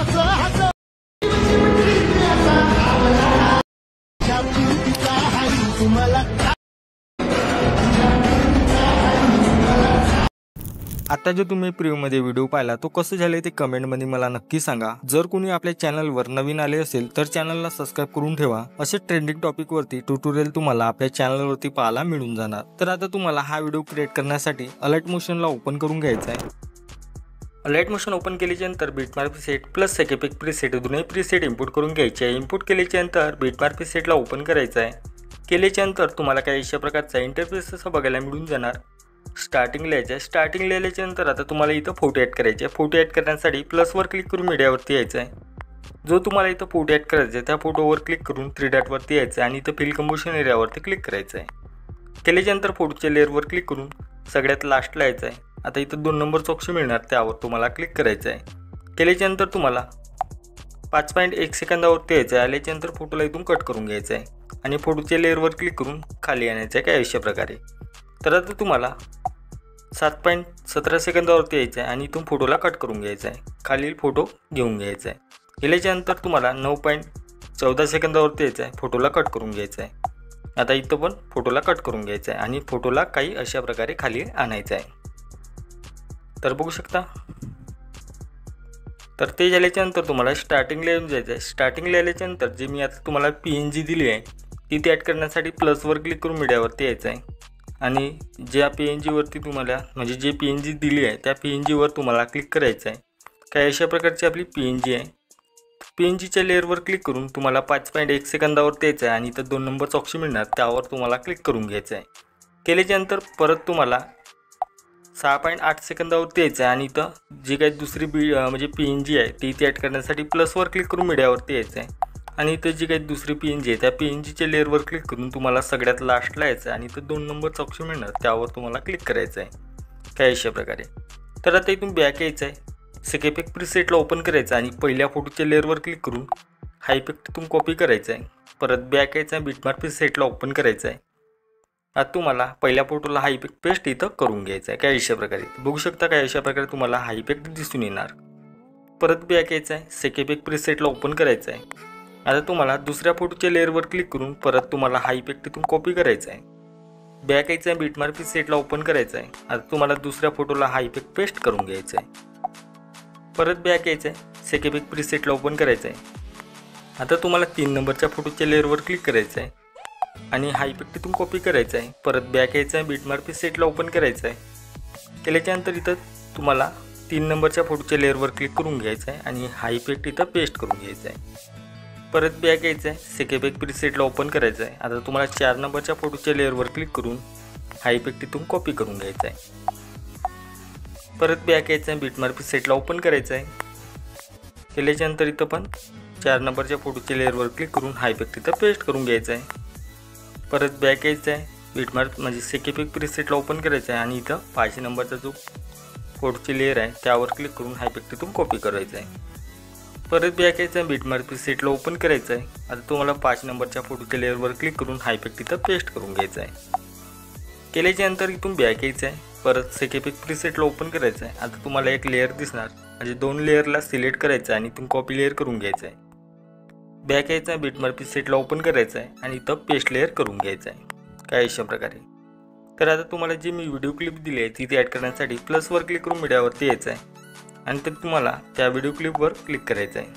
आता जो तुम्ही प्रिव्ह्यूमध्ये व्हिडिओ पाहिला तो कसं झाले ते कमेंटमध्ये मला नक्की सांगा। जर कोणी आपल्या चॅनलवर नवीन आले असेल तर चॅनलला सबस्क्राइब करून ठेवा। असे ट्रेंडिंग टॉपिक वरती ट्युटोरियल तुम्हाला आपल्या चॅनलवरती पाहायला मिळून जाणार। तर आता तुम्हाला हा व्हिडिओ क्रिएट करण्यासाठी अलाइट मोशनला ओपन करून घ्यायचा आहे। अलाइट मोशन ओपन केल्यानंतर बिटमार्क प्रीसेट प्लस सेकेपिक प्रीसेट दोन्ही प्रीसेट इम्पोर्ट करून घ्यायचे आहे। इम्पोर्ट केल्यानंतर बिटमार्क प्रीसेटला ओपन करायचं आहे। केल्यानंतर तुम्हाला काही अशा प्रकारचा इंटरफेस असा बघायला मिळून जाणार। स्टार्टिंग लिहायचं आहे। स्टार्टिंग लिहिल्यानंतर आता तुम्हाला इथं फोटो ॲड करायचे आहे। फोटो ॲड करण्यासाठी प्लसवर क्लिक करून मीडियावरती यायचं आहे। जो तुम्हाला इथं फोटो ॲड करायचा आहे त्या फोटोवर क्लिक करून थ्री डॉटवरती यायचं आहे आणि इथं फिल कंपोजिशन एरियावरती क्लिक करायचं आहे। केल्यानंतर फोटोच्या लेअरवर क्लिक करून सगळ्यात लास्टला यायचं आहे। आता इथं 2 नंबरचं ऑप्शन मिळणार त्यावर तुम्हाला क्लिक करायचं आहे। केल्यानंतर तुम्हाला 5.1 सेकंदावरती यायचं आहे। आल्यानंतर फोटोला इथून कट करून घ्यायचं आहे आणि फोटोच्या लेअरवर क्लिक करून खाली आणायचं आहे काही अशा प्रकारे। तर आता तुम्हाला 7.17 सेकंदावरती यायचं आहे आणि इथून फोटोला कट करून घ्यायचं आहे। खालील फोटो घेऊन घ्यायचा आहे। केल्यानंतर तुम्हाला 9.14 सेकंदावरती यायचं आहे। फोटोला कट करून घ्यायचं आहे। आता इथं पण फोटोला कट करून घ्यायचं आहे आणि फोटोला काही अशा प्रकारे खाली आणायचं आहे। तर बघू शकता। तर ते झाल्यानंतर तुम्हाला स्टार्टिंगला येऊन जायचं आहे। स्टार्टिंगला आल्यानंतर जे मी आता तुम्हाला PNG दिली आहे ती ॲड करण्यासाठी प्लसवर क्लिक करून मीडियावरती यायचं आहे आणि ज्या PNG वरती तुम्हाला म्हणजे जे PNG दिली आहे त्या PNG वर तुम्हाला क्लिक करायचं आहे। काही अशा प्रकारची आपली PNG आहे। PNGच्या लेअरवर क्लिक करून तुम्हाला 5.1 सेकंदावरती यायचं आहे आणि इथं 2 नंबरचं ऑप्शन मिळणार त्यावर तुम्हाला क्लिक करून घ्यायचं आहे। केल्यानंतर परत तुम्हाला 6.8 सेकंदावरती यायचं आहे आणि इथं जी काही दुसरी म्हणजे PNG आहे ती ॲड करण्यासाठी प्लसवर क्लिक करून मीडियावरती यायचं आहे आणि इथं जी काही दुसरी PNG आहे त्या PNGच्या लेअरवर क्लिक करून तुम्हाला सगळ्यात लास्टला यायचं आहे आणि इथं 2 नंबरचं ऑप्शन मिळणार त्यावर तुम्हाला क्लिक करायचं आहे काही अशा प्रकारे। तर आता इथून बॅक यायचं आहे। सेकेपिक प्रीसेटला ओपन करायचं आणि पहिल्या फोटोच्या लेअरवर क्लिक करून हा इफेक्ट इथून कॉपी करायचा आहे। परत बॅक यायचं आहे। बिटमार्क प्रीसेटला ओपन करायचं आहे। आता तुम्हाला पहिल्या फोटोला हा इफेक्ट पेस्ट इथं करून घ्यायचा आहे काही अशा प्रकारे। बघू शकता काही अशा प्रकारे तुम्हाला हा इफेक्ट दिसून येणार। परत बॅक यायचं आहे। सेकेपिक प्रीसेटला ओपन करायचं आहे। आता तुम्हाला दुसऱ्या फोटोच्या लेअरवर क्लिक करून परत तुम्हाला हा इफेक्ट इथून कॉपी करायचा आहे। बॅक यायचं आहे। बिटमार्क प्रीसेटला ओपन करायचं आहे। आता तुम्हाला दुसऱ्या फोटोला हा इफेक्ट पेस्ट करून घ्यायचा आहे। परत बॅक यायचं आहे। सेकेपिक प्रीसेटला ओपन करायचं आहे। आता तुम्हाला 3 नंबरच्या फोटोच्या लेअरवर क्लिक करायचं आहे आणि हा इफेक्ट इथून कॉपी करायचा आहे। परत बॅक यायचं आहे। बिटमार्क प्रीसेटला ओपन करायचं आहे। केल्यानंतर इथं तुम्हाला 3 नंबरच्या फोटोच्या लेअरवर क्लिक करून घ्यायचं आहे आणि हा इफेक्ट इथं पेस्ट करून घ्यायचा आहे। परत बॅक यायचं आहे। सेकेपिक प्रीसेटला ओपन करायचं आहे। आता तुम्हाला 4 नंबरच्या फोटोच्या लेअरवर क्लिक करून हा इफेक्ट इथून कॉपी करून घ्यायचा आहे। परत बॅक यायचं आहे। बिटमार्क प्रीसेटला ओपन करायचं आहे। केल्यानंतर इथं पण 4 नंबरच्या फोटोच्या लेअरवर क्लिक करून हा इफेक्ट इथं पेस्ट करून घ्यायचा आहे। परत बॅक यायचं आहे। बिटमार्क म्हणजे सेकेपिक प्रीसेटला ओपन करायचं आहे आणि इथं 5 नंबरचा जो फोटोची लेअर आहे त्यावर क्लिक करून हा इफेक्ट इथून कॉपी करायचा आहे। परत बॅक यायचं आहे। बिटमार्क प्रीसेटला ओपन करायचं आहे। आता तुम्हाला 5 नंबरच्या फोटोच्या लेअरवर क्लिक करून हा इफेक्ट इथं पेस्ट करून घ्यायचा आहे। केल्यानंतर इथून बॅक यायचं आहे। परत सेकेपिक प्रीसेटला ओपन करायचं आहे। आता तुम्हाला एक लेअर दिसणार म्हणजे 2 लेअरला सिलेक्ट करायचं आहे आणि इथून कॉपी लेअर करून घ्यायचं आहे। बॅक यायचं आहे। बिटमार्क प्रीसेटला ओपन करायचं आहे आणि इथं पेस्ट लेअर करून घ्यायचं आहे काही अशा प्रकारे। तर आता तुम्हाला जी मी व्हिडिओ क्लिप दिली आहे ती ॲड करण्यासाठी प्लसवर क्लिक करून मीडियावरती यायचं आहे आणि तर तुम्हाला त्या व्हिडिओ क्लिपवर क्लिक करायचं आहे।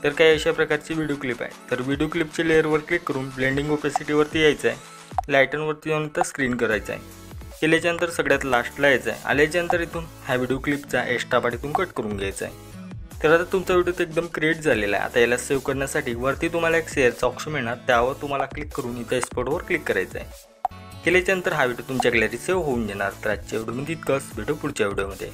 तर काही अशा प्रकारची व्हिडिओ क्लिप आहे। तर व्हिडिओ क्लिपच्या लेअरवर क्लिक करून ब्लेंडिंग ओपेसिटीवरती यायचं आहे। लायटनवरती जाऊन इथं स्क्रीन करायचं आहे। केल्यानंतर सगळ्यात लास्टला यायचं आहे। आल्यानंतर इथून ह्या व्हिडिओ क्लिपचा एक्स्ट्रा पार्ट इथून कट करून घ्यायचा आहे। तर आता तुमचा व्हिडिओ तर एकदम क्रिएट झालेला आहे। आता याला सेव्ह करण्यासाठी वरती तुम्हाला एक शेअरचा ऑप्शन मिळणार त्यावर तुम्हाला क्लिक करून इथं एक्सपोर्टवर क्लिक करायचं आहे। केल्यानंतर हा व्हिडिओ तुमच्या गॅलरीत सेव्ह होऊन जाणार। तर आजच्या व्हिडिओमध्ये इतकंच। भेटू पुढच्या व्हिडिओमध्ये।